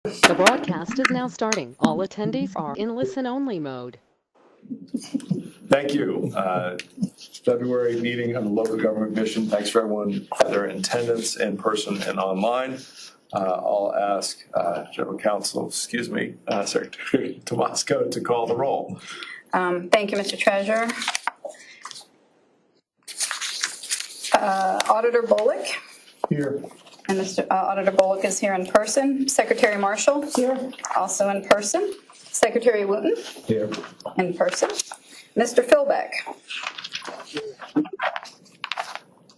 The broadcast is now starting. All attendees are in listen-only mode. Thank you. February meeting of the local government mission. Thanks for everyone for their attendance in person and online. I'll ask General Counsel, Secretary Tomasco to call the roll. Thank you, Mr. Treasurer. Auditor Bullock. Here. And Mr. Auditor Bullock is here in person. Secretary Marshall. Here. Also in person. Secretary Wooten. Here. In person. Mr. Philbeck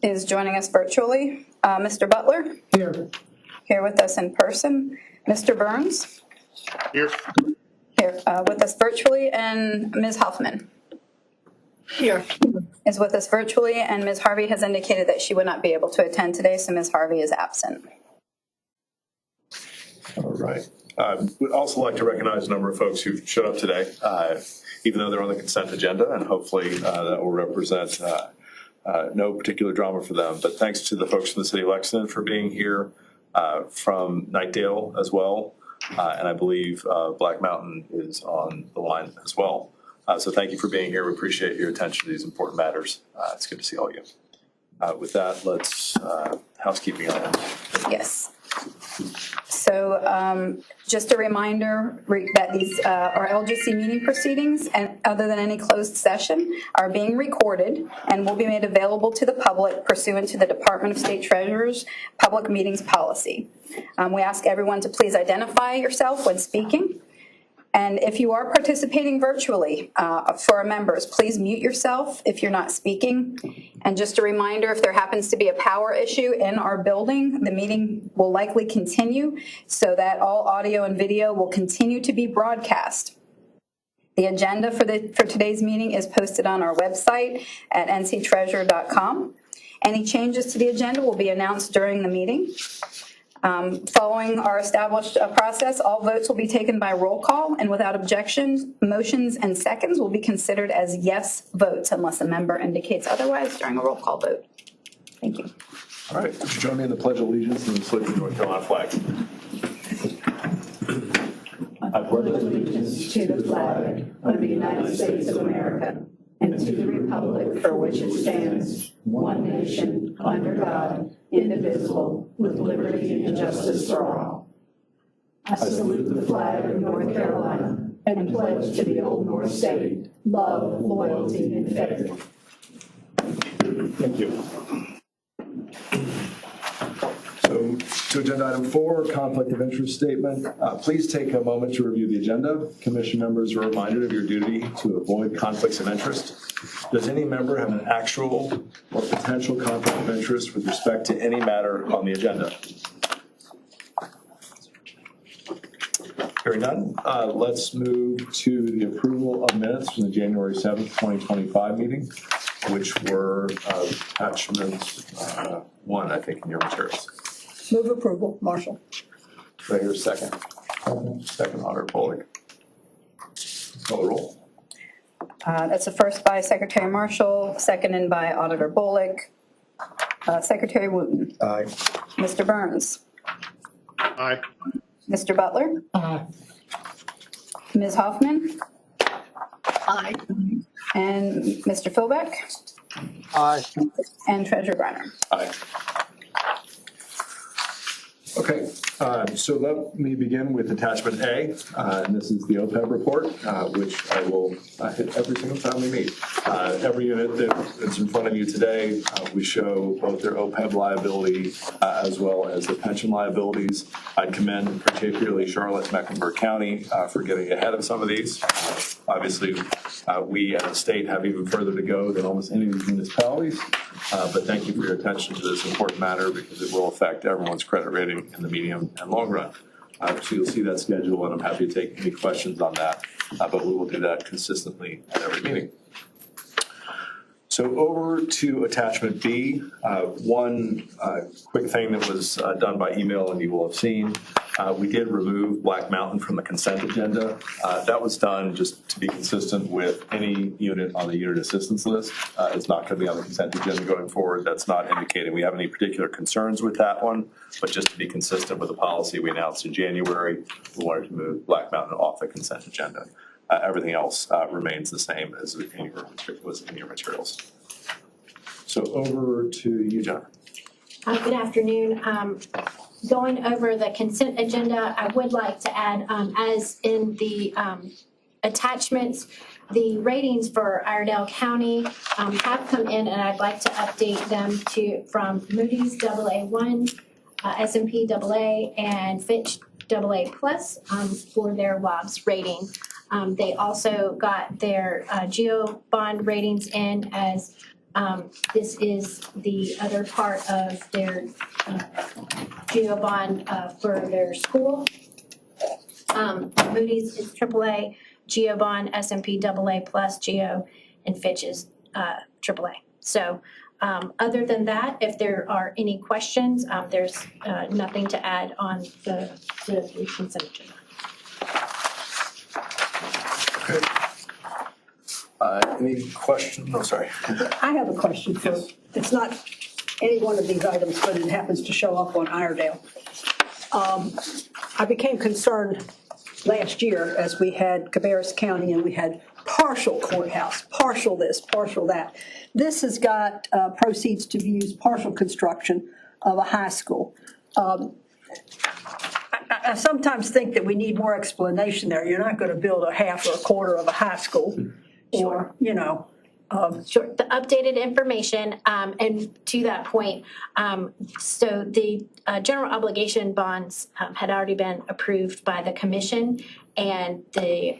is joining us virtually. Mr. Butler. Here. Here with us in person. Mr. Burns. Here. Here with us virtually. And Ms. Hoffman. Here. Is with us virtually, and Ms. Harvey has indicated that she would not be able to attend today, so Ms. Harvey is absent. All right. We'd also like to recognize a number of folks who showed up today, even though they're on the consent agenda, and hopefully that will represent no particular drama for them. But thanks to the folks from the City of Lexington for being here, from Knightdale as well, and I believe Black Mountain is on the line as well. So thank you for being here. We appreciate your attention to these important matters. It's good to see all of you. With that, let's housekeeping items. Yes. So just a reminder that these are LGC meeting proceedings, and other than any closed session, are being recorded and will be made available to the public pursuant to the Department of State Treasurer's public meetings policy. We ask everyone to please identify yourself when speaking. And if you are participating virtually for our members, please mute yourself if you're not speaking. And just a reminder, if there happens to be a power issue in our building, the meeting will likely continue so that all audio and video will continue to be broadcast. The agenda for today's meeting is posted on our website at nctreasurer.com. Any changes to the agenda will be announced during the meeting. Following our established process, all votes will be taken by roll call, and without objection, motions and seconds will be considered as yes votes unless a member indicates otherwise during a roll call vote. Thank you. All right. Would you join me in the Pledge of Allegiance and the salute to the North Carolina flag? I pledge allegiance to the flag of the United States of America and to the republic for which it stands, one nation, under God, indivisible, with liberty and justice for all. I salute the flag of North Carolina and pledge to the Old North State love, loyalty, and faith. Thank you. So to agenda item 4, conflict of interest statement. Please take a moment to review the agenda. Commission members are reminded of your duty to avoid conflicts of interest. Does any member have an actual or potential conflict of interest with respect to any matter on the agenda? Hearing none, let's move to the approval of minutes from the January 7th, 2025 meeting, which were attachment 1, I think, in your materials. Move approval, Marshall. Do I hear a second? Second, Auditor Bullock. Call the roll. That's the first by Secretary Marshall, seconded by Auditor Bullock. Secretary Wooten. Aye. Mr. Burns. Aye. Mr. Butler. Aye. Ms. Hoffman. Aye. And Mr. Philbeck. Aye. And Treasurer Griner. Aye. Okay, so let me begin with attachment A, and this is the OPEB report, which I will hit every single time we meet. Every unit that's in front of you today, we show both their OPEB liability as well as the pension liabilities. I'd commend particularly Charlotte, Mecklenburg County for getting ahead of some of these. Obviously, we as a state have even further to go than almost any of these municipalities, but thank you for your attention to this important matter because it will affect everyone's credit rating in the medium and long run. So you'll see that schedule, and I'm happy to take any questions on that, but we will do that consistently at every meeting. So over to attachment B, one quick thing that was done by email and you will have seen We did remove Black Mountain from the consent agenda. That was done just to be consistent with any unit on the unit assistance list. It's not going to be on the consent agenda going forward. That's not indicating we have any particular concerns with that one, but just to be consistent with the policy we announced in January, we wanted to move Black Mountain off the consent agenda. Everything else remains the same as was in your materials. So over to you, John. Good afternoon. Going over the consent agenda, I would like to add, as in the attachments, the ratings for Iredell County have come in, and I'd like to update them from Moody's AA1, S&P AA, and Fitch AA+ for their WOBS rating. They also got their geo bond ratings in, as this is the other part of their geo bond for their school. Moody's is AAA, geo bond, S&P AA+, geo, and Fitch is AAA. So other than that, if there are any questions, there's nothing to add on the consent agenda. Okay. Any questions? Oh, sorry. I have a question for, it's not any one of these items, but it happens to show up on Iredell. I became concerned last year as we had Cabarrus County and we had partial courthouse, partial this, partial that. This has got proceeds to use partial construction of a high school. I sometimes think that we need more explanation there. You're not going to build a half or a quarter of a high school. Or, you know. Sure, the updated information, and to that point, so the general obligation bonds had already been approved by the commission, and the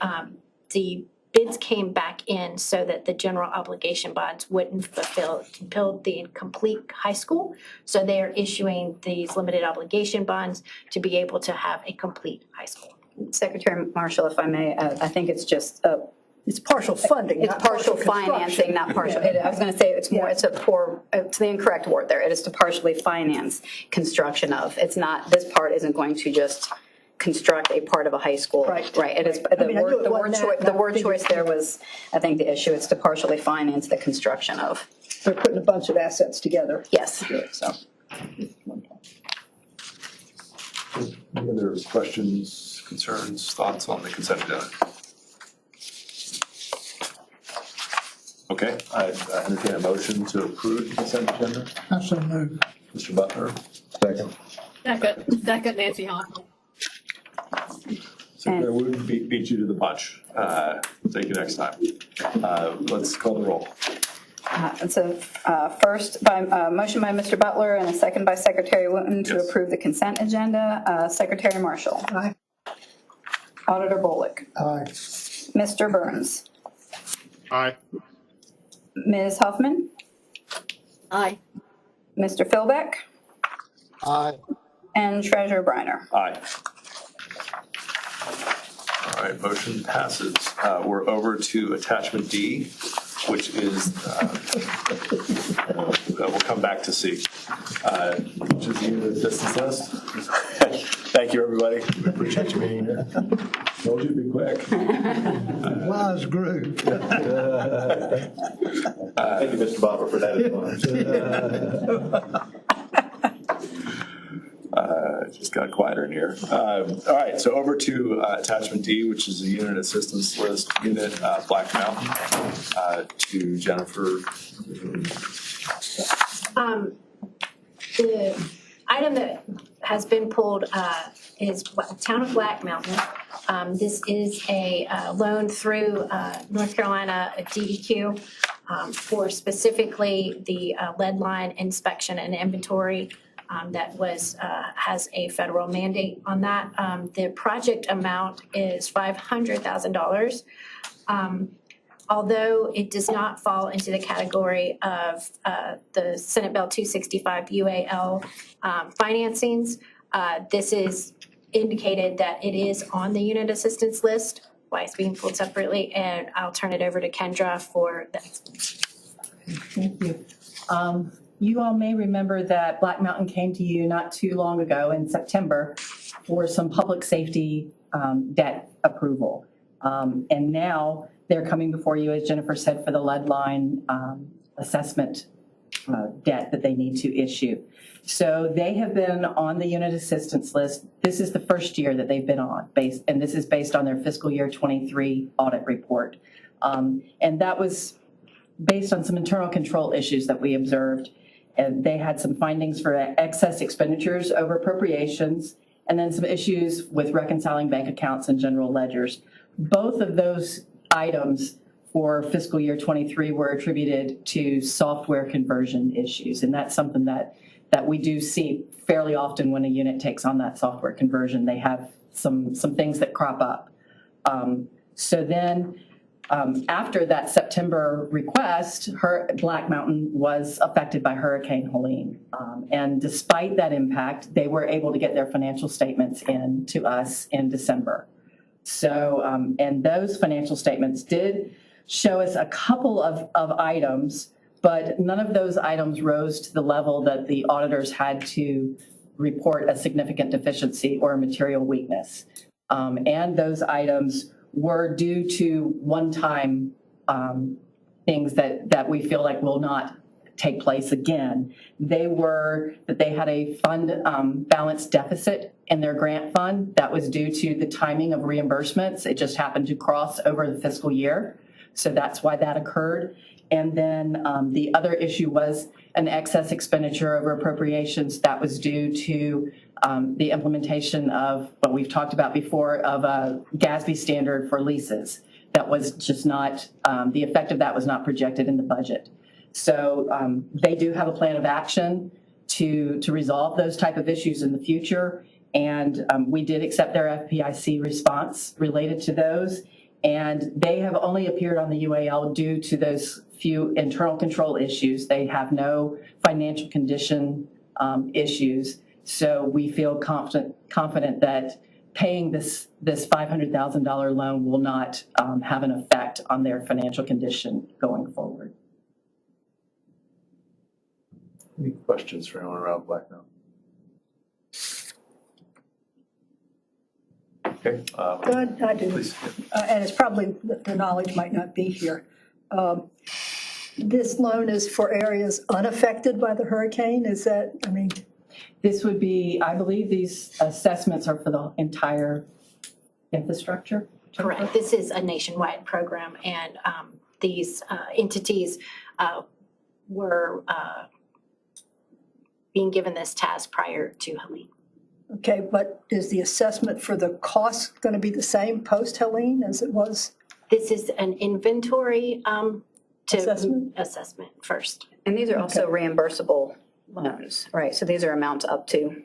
bids came back in so that the general obligation bonds wouldn't fulfill the complete high school. So they are issuing these limited obligation bonds to be able to have a complete high school. Secretary Marshall, if I may, I think it's just it's partial funding, it's not partial construction. financing, not partial. Yeah. I was going to say it's more. It's it's the incorrect word there. It is to partially finance construction of. It's not. This part isn't going to just construct a part of a high school. Right. Right. It is the word choice there was, I think, the issue. It's to partially finance the construction of. They're putting a bunch of assets together. Yes. To do it, so. Any other questions, concerns, thoughts on the consent agenda? Okay, I entertain a motion to approve the consent agenda. I so moved. Mr. Butler. Second. Second, Nancy Hoffman. Secretary Wood beat you to the punch. Thank you next time. Let's call the roll. So first, by motion by Mr. Butler and a second by Secretary Wooten to approve the consent agenda. Secretary Marshall. Aye. Auditor Bullock. Aye. Mr. Burns. Aye. Ms. Huffman. Aye. Mr. Philbeck. Aye. And Treasurer Briner. Aye. All right, motion passes. We're over to attachment D, which is, we'll come back to C, which is the unit assistance list. Thank you, everybody. We appreciate you being here. Told you to be quick. Wise group. Thank you, Mr. Butler, for that advice. Just got quieter in here. All right, so over to attachment D, which is the unit assistance list unit, Black Mountain, to Jennifer. The item that has been pulled is Town of Black Mountain. This is a loan through North Carolina DEQ for specifically the lead line inspection and inventory that has a federal mandate on that. The project amount is $500,000. Although it does not fall into the category of the Senate Bill 265 UAL financings, this is indicated that it is on the unit assistance list, why it's being pulled separately, and I'll turn it over to Kendra for the explanation. Thank you. You all may remember that Black Mountain came to you not too long ago in September for some public safety debt approval. And now they're coming before you, as Jennifer said, for the lead line assessment debt that they need to issue. So they have been on the unit assistance list. This is the first year that they've been on, and this is based on their fiscal year 23 audit report. And that was based on some internal control issues that we observed. And they had some findings for excess expenditures over appropriations, and then some issues with reconciling bank accounts and general ledgers. Both of those items for fiscal year 23 were attributed to software conversion issues. And that's something that we do see fairly often when a unit takes on that software conversion. They have some things that crop up. So then after that September request, Black Mountain was affected by Hurricane Helene. And despite that impact, they were able to get their financial statements in to us in December. So, and those financial statements did show us a couple of items, but none of those items rose to the level that the auditors had to report a significant deficiency or a material weakness. And those items were due to one-time things that we feel like will not take place again. They were that they had a fund balance deficit in their grant fund that was due to the timing of reimbursements. It just happened to cross over the fiscal year. So that's why that occurred. And then the other issue was an excess expenditure over appropriations that was due to the implementation of what we've talked about before of a GASB standard for leases. That was just not, the effect of that was not projected in the budget. So they do have a plan of action to resolve those type of issues in the future. And we did accept their FPIC response related to those. And they have only appeared on the UAL due to those few internal control issues. They have no financial condition issues. So we feel confident that paying this $500,000 loan will not have an effect on their financial condition going forward. Any questions for anyone around Black Mountain? Okay. Good, I do. Please. And it's probably, the knowledge might not be here. This loan is for areas unaffected by the hurricane, is that, I mean? This would be, I believe these assessments are for the entire infrastructure. Correct. This is a nationwide program, and these entities were being given this task prior to Helene. Okay, but is the assessment for the cost going to be the same post-Helene as it was? This is an inventory assessment first. And these are also reimbursable loans, right? So these are amounts up to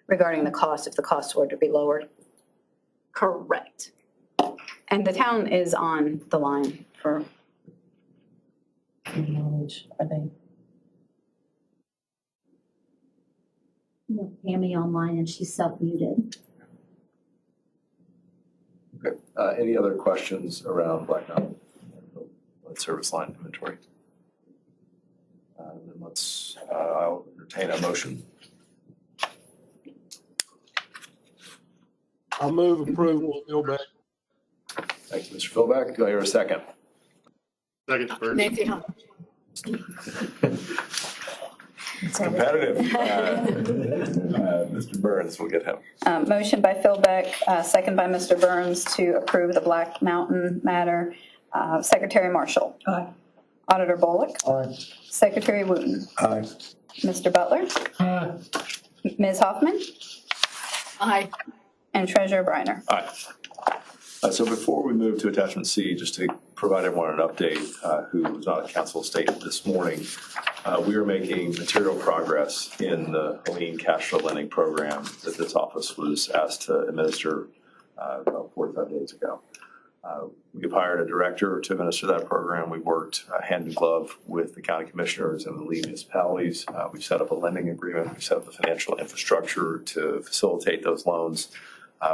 regarding the cost if the costs were to be lowered. Correct. And the town is on the line for. Knowledge, are they? Tammy online and she's self-muted. Okay. Any other questions around Black Mountain service line inventory? Then I'll entertain a motion. I'll move approval of Philbeck. Thank you, Mr. Philbeck. Do I hear a second? Second, Burns. Nancy Hunt. It's competitive. Mr. Burns, we'll get him. Motion by Philbeck, second by Mr. Burns to approve the Black Mountain matter. Secretary Marshall. Aye. Auditor Bullock. Aye. Secretary Wooten. Aye. Mr. Butler. Aye. Ms. Hoffman. Aye. And Treasurer Briner. Aye. So before we move to attachment C, just to provide everyone an update who was on a council statement this morning, we are making material progress in the Helene cash flow lending program that this office was asked to administer about 45 days ago. We've hired a director to administer that program. We've worked hand in glove with the county commissioners and the lead municipalities. We've set up a lending agreement. We've set up the financial infrastructure to facilitate those loans.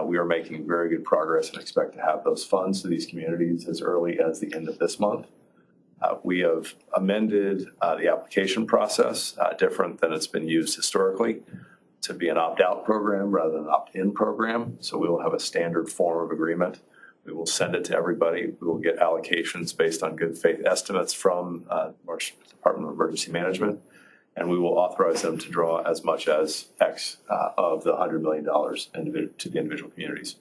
We are making very good progress and expect to have those funds to these communities as early as the end of this month. We have amended the application process, different than it's been used historically. to be an opt-out program rather than an opt-in program. So we will have a standard form of agreement. We will send it to everybody. We will get allocations based on good faith estimates from Marsh Department of Emergency Management. And we will authorize them to draw as much as X of the $100 million to the individual communities.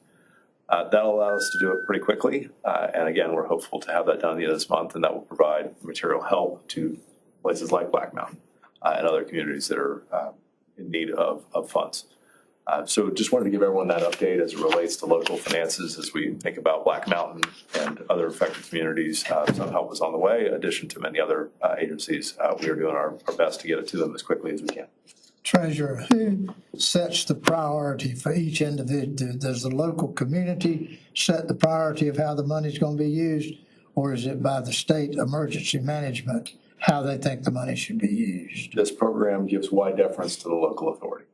That'll allow us to do it pretty quickly. And again, we're hopeful to have that done at the end of this month, and that will provide material help to places like Black Mountain and other communities that are in need of funds. So just wanted to give everyone that update as it relates to local finances as we think about Black Mountain and other affected communities. Some help is on the way, in addition to many other agencies. We are doing our best to get it to them as quickly as we can. Treasurer, who sets the priority for each individual? Does the local community set the priority of how the money's going to be used, or is it by the state emergency management how they think the money should be used? This program gives wide deference to the local authority.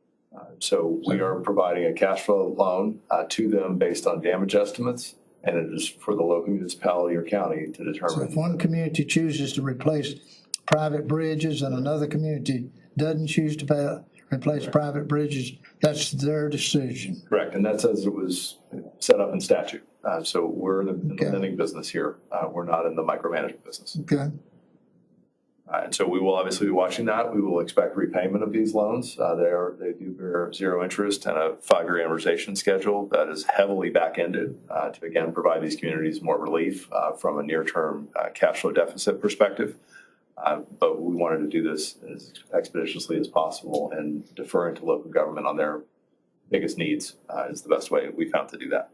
So we are providing a cash flow loan to them based on damage estimates, and it is for the local municipality or county to determine. So if one community chooses to replace private bridges and another community doesn't choose to replace private bridges, that's their decision. Correct, and that's as it was set up in statute. So we're in the lending business here. We're not in the micromanagement business. Okay. And so we will obviously be watching that. We will expect repayment of these loans. They do bear zero interest and a 5-year amortization schedule that is heavily back-ended to, again, provide these communities more relief from a near-term cash flow deficit perspective. But we wanted to do this as expeditiously as possible, and deferring to local government on their biggest needs is the best way we found to do that.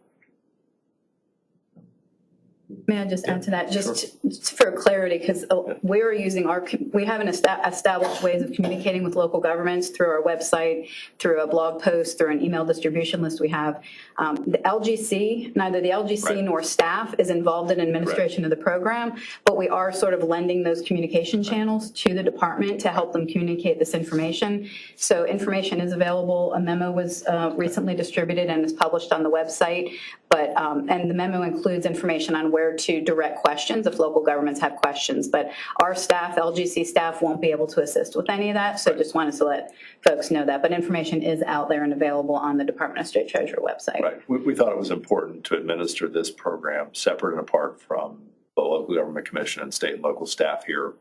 May I just add to that, just for clarity, because we're using we have established ways of communicating with local governments through our website, through a blog post, through an email distribution list we have. The LGC, neither the LGC nor staff is involved in administration of the program, but we are sort of lending those communication channels to the department to help them communicate this information. So information is available. A memo was recently distributed and is published on the website, but and the memo includes information on where to direct questions if local governments have questions. But our staff, LGC staff, won't be able to assist with any of that. So just wanted to let folks know that. But information is out there and available on the Department of State Treasurer website. Right. We thought it was important to administer this program separate and apart from the local government commission and state and local staff here,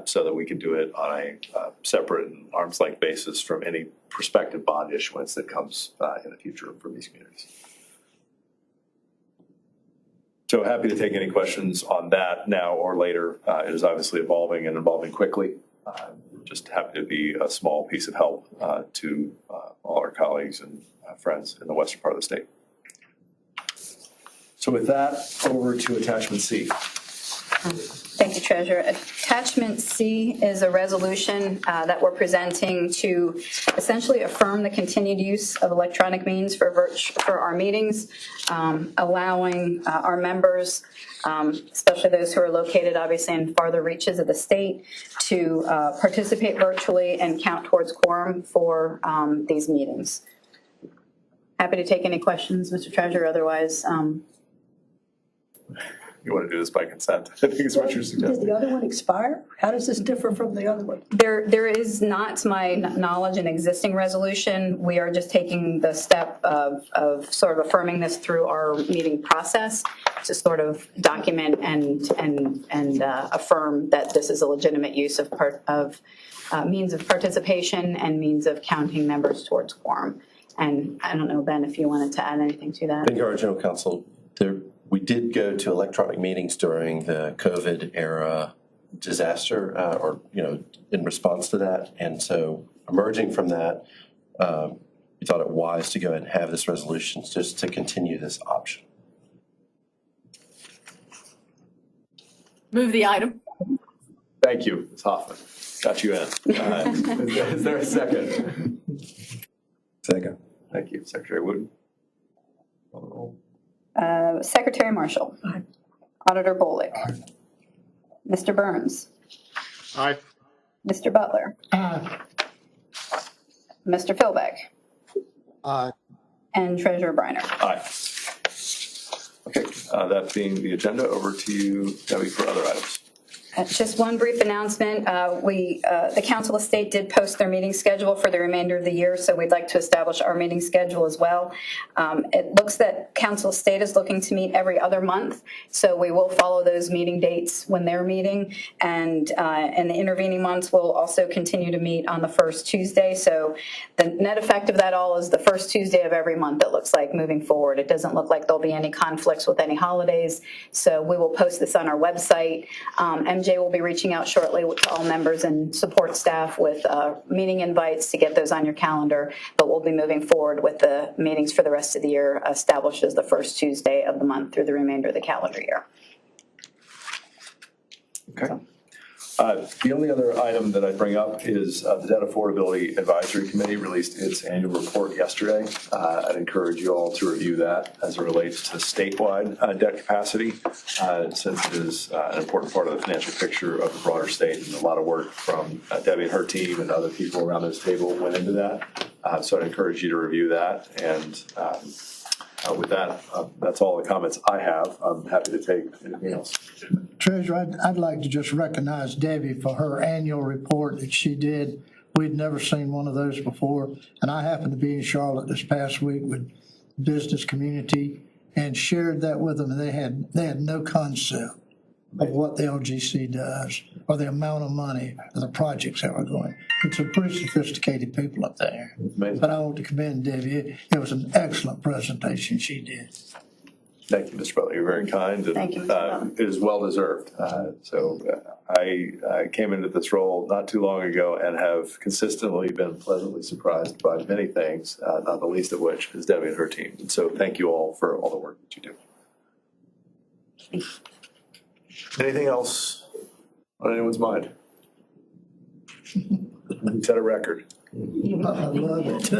so that we can do it on a separate and arm's length basis from any prospective bond issuance that comes in the future from these communities. So happy to take any questions on that now or later. It is obviously evolving and evolving quickly. Just happy to be a small piece of help to all our colleagues and friends in the western part of the state. So with that, over to attachment C. Thank you, Treasurer. Attachment C is a resolution that we're presenting to essentially affirm the continued use of electronic means for our meetings, allowing our members, especially those who are located obviously in farther reaches of the state, to participate virtually and count towards quorum for these meetings. Happy to take any questions, Mr. Treasurer. Otherwise, You want to do this by consent? I think is what you're suggesting. Did the other one expire? How does this differ from the other one? there is not, to my knowledge, an existing resolution. We are just taking the step of sort of affirming this through our meeting process to sort of document and affirm that this is a legitimate use of means of participation and means of counting members towards quorum. And I don't know, Ben, if you wanted to add anything to that. Thank you, our General Counsel. We did go to electronic meetings during the COVID era disaster, in response to that. And so emerging from that, we thought it wise to go ahead and have this resolution just to continue this option. Move the item. Thank you, Ms. Hoffman. Got you in. Is there a second? Second. Thank you, Secretary Wooten. Secretary Marshall. Aye. Auditor Bolick. Aye. Mr. Burns. Aye. Mr. Butler. Aye. Mr. Philbeck. Aye. And Treasurer Briner. Aye. Okay, that being the agenda, over to you, Debbie, for other items. Just one brief announcement. The Council of State did post their meeting schedule for the remainder of the year, so we'd like to establish our meeting schedule as well. It looks that Council of State is looking to meet every other month, so we will follow those meeting dates when they're meeting. And in the intervening months, we'll also continue to meet on the first Tuesday. So the net effect of that all is the first Tuesday of every month, it looks like, moving forward. It doesn't look like there'll be any conflicts with any holidays, so we will post this on our website. MJ will be reaching out shortly to all members and support staff with meeting invites to get those on your calendar, but we'll be moving forward with the meetings for the rest of the year established as the first Tuesday of the month through the remainder of the calendar year. Okay. The only other item that I'd bring up is the Debt Affordability Advisory Committee released its annual report yesterday. I'd encourage you all to review that as it relates to statewide debt capacity, since it is an important part of the financial picture of the broader state, and a lot of work from Debbie and her team and other people around this table went into that. So I'd encourage you to review that. And with that, that's all the comments I have. I'm happy to take anything else. Treasurer, I'd like to just recognize Debbie for her annual report that she did. We'd never seen one of those before. And I happened to be in Charlotte this past week with business community and shared that with them. And they had no concept of what the LGC does or the amount of money or the projects that were going. It's some pretty sophisticated people up there. But I want to commend Debbie. It was an excellent presentation she did. Thank you, Mr. Butler. You're very kind. And, Thank you, Mr. Butler. It is well deserved. I came into this role not too long ago and have consistently been pleasantly surprised by many things, not the least of which is Debbie and her team. And so thank you all for all the work that you do. Anything else on anyone's mind? We set a record. I love it.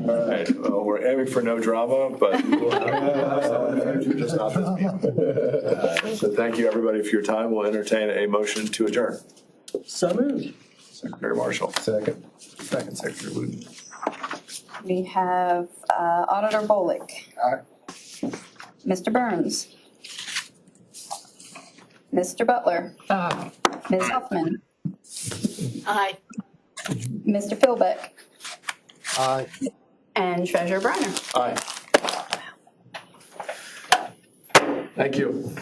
All right. Well, we're aiming for no drama, but we'll have some in the future, just not this meeting. So thank you, everybody, for your time. We'll entertain a motion to adjourn. So moved. Secretary Marshall. Second. Second, Secretary Wooten. We have Auditor Bolick. Aye. Mr. Burns. Mr. Butler. Ms. Huffman. Aye. Mr. Philbeck. Aye. And Treasurer Briner. Aye. Thank you.